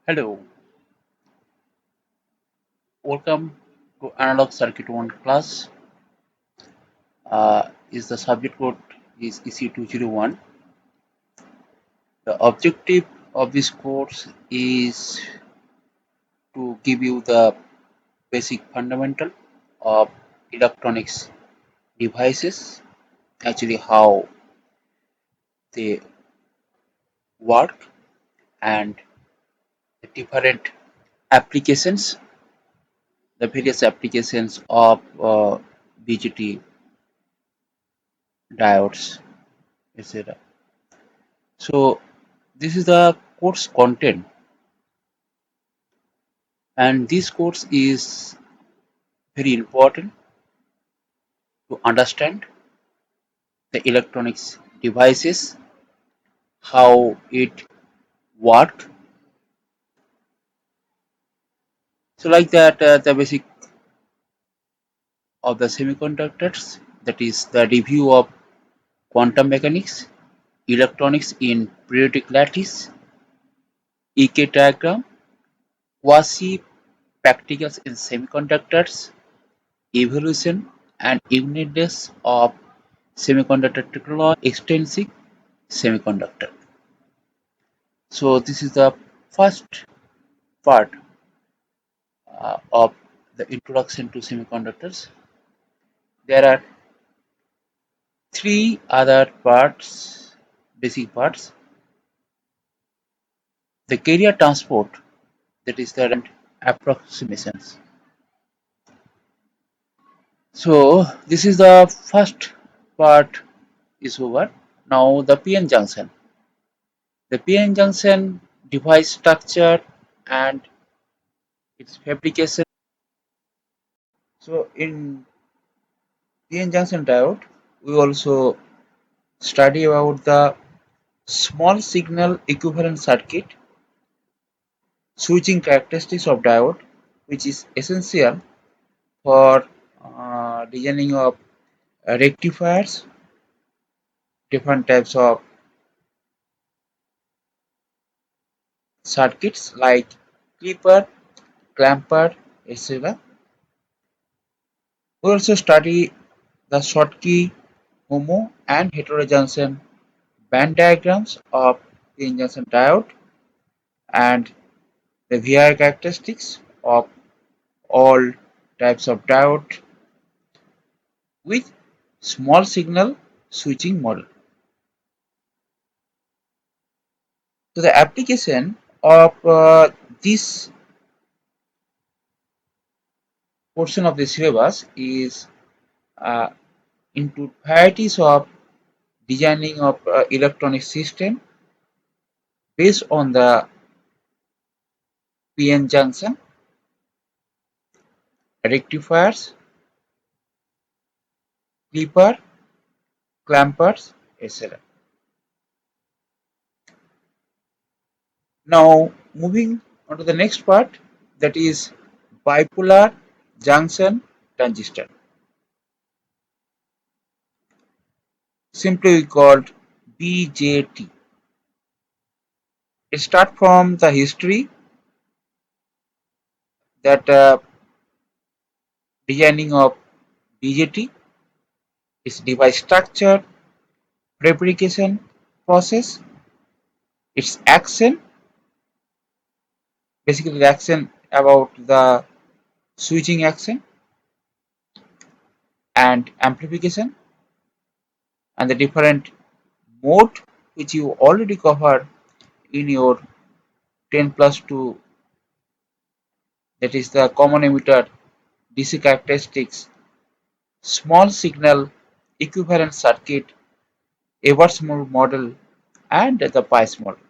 Hello, welcome to Analog Circuit 1 class. Is the subject code is EC201. The objective of this course is to give you the basic fundamental of electronics devices, actually how they work and the different applications, the various applications of BGT diodes, etc. So this is the course content, and this course is very important to understand the electronics devices, how it work. So like that, the basic of the semiconductors, that is the review of quantum mechanics, electronics in periodic lattice, EK diagram, quasi practicals in semiconductors, evolution and uniqueness of semiconductor technology, extrinsic semiconductor. So this is the first part of the introduction to semiconductors. There are three other parts, basic parts. The carrier transport, that is the approximations. So this is the first part is over. Now the PN junction. The PN junction device structure and its fabrication. So in PN junction diode, we also study about the small signal equivalent circuit, switching characteristics of diode, which is essential for designing of rectifiers, different types of circuits like clipper, clamper, etc. We also study the Schottky, homo, and heterojunction band diagrams of PN junction diode and the VI characteristics of all types of diode with small signal switching model. So the application of this portion of the syllabus is uh, into varieties of designing of electronic system based on the PN junction, rectifiers, clipper, clampers, etc. Now moving on to the next part, that is bipolar junction transistor, simply called BJT. It starts from the history that designing of BJT, its device structure, fabrication process, its action, basically the action about the switching action and amplification, and the different mode which you already covered in your 10 plus 2, that is the common emitter, DC characteristics, small signal equivalent circuit, Everts model, and the PICE model.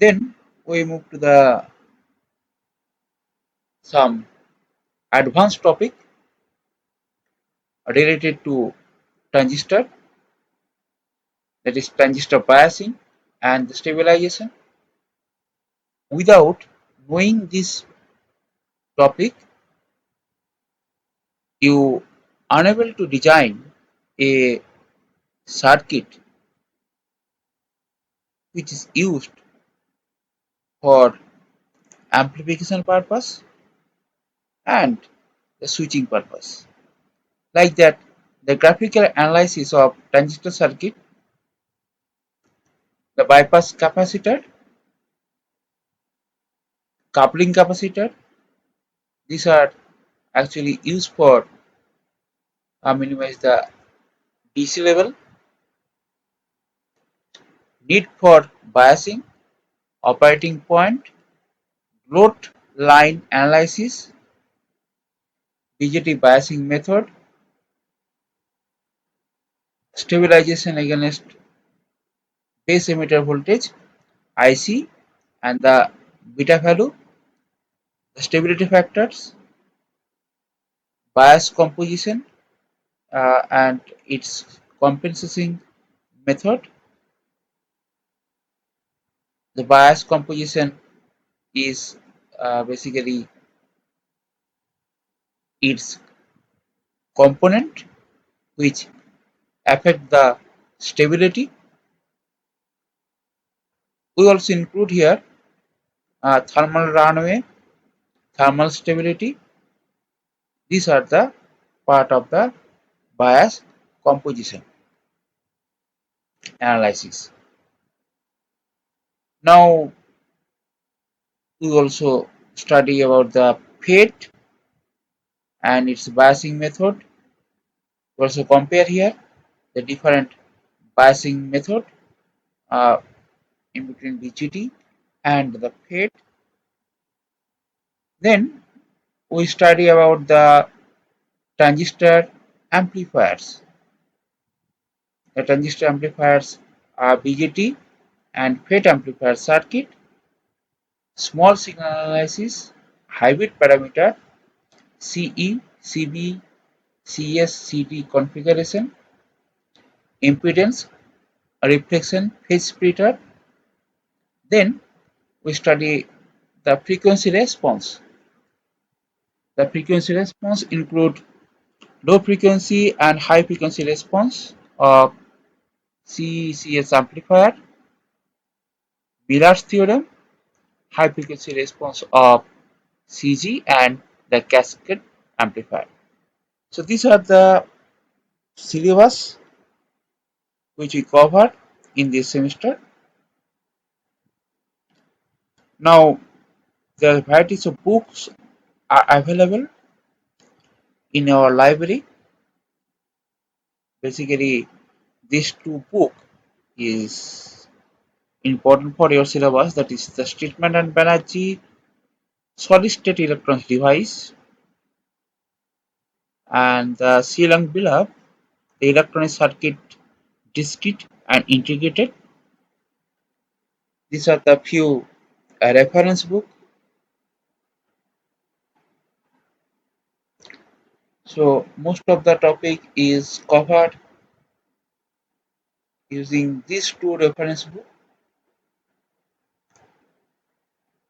Then we move to the some advanced topic related to transistor, that is transistor biasing and stabilization. Without knowing this topic, you unable to design a circuit which is used for amplification purpose and the switching purpose. Like that, the graphical analysis of transistor circuit, the bypass capacitor, coupling capacitor, these are actually used for minimize the DC level, need for biasing, operating point, load line analysis, BJT biasing method, stabilization against base emitter voltage, IC, and the beta value, the stability factors, bias composition, and its compensation method. The bias composition is basically its component which affect the stability. We also include here thermal runaway, thermal stability. These are the part of the bias composition analysis. Now we also study about the FET and its biasing method. We also compare here the different biasing method uh, in between BGT and the FET. Then we study about the transistor amplifiers. The transistor amplifiers are BJT and FET amplifier circuit, small signal analysis, hybrid parameter, CE, CB, CS, CD configuration, impedance, reflection, phase splitter. Then we study the frequency response. The frequency response include low frequency and high frequency response of CCS amplifier, Miller's theorem, high frequency response of CG and the cascade amplifier. So these are the syllabus which we covered in this semester. Now the varieties of books are available in our library. Basically, these two books is important for your syllabus. That is the Streetman and Banerjee solid state electronics device and the Sealang Bilab, the electronic circuit discrete and integrated. These are the few reference book. So most of the topic is covered using these two reference book.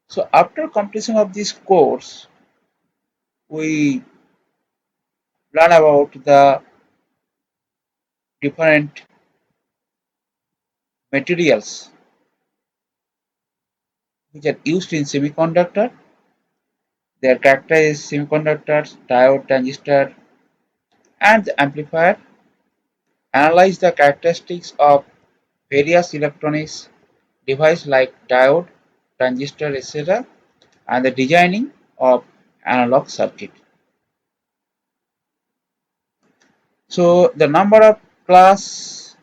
So after completion of this course, we learn about the different materials which are used in semiconductor. Their character is semiconductors, diode, transistor, and the amplifier. Analyze the characteristics of various electronics devices like diode, transistor, etc., and the designing of analog circuit. So the number of class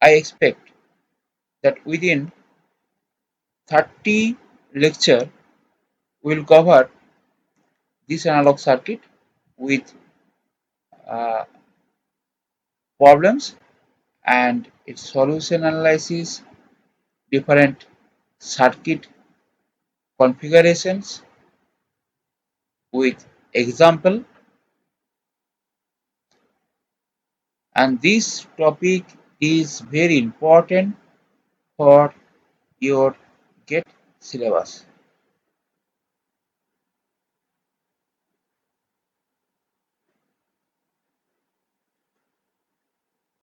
I expect that within 30 lecture will cover this analog circuit with uh, problems and its solution analysis, different circuit configurations with example, and this topic is very important for your GATE syllabus.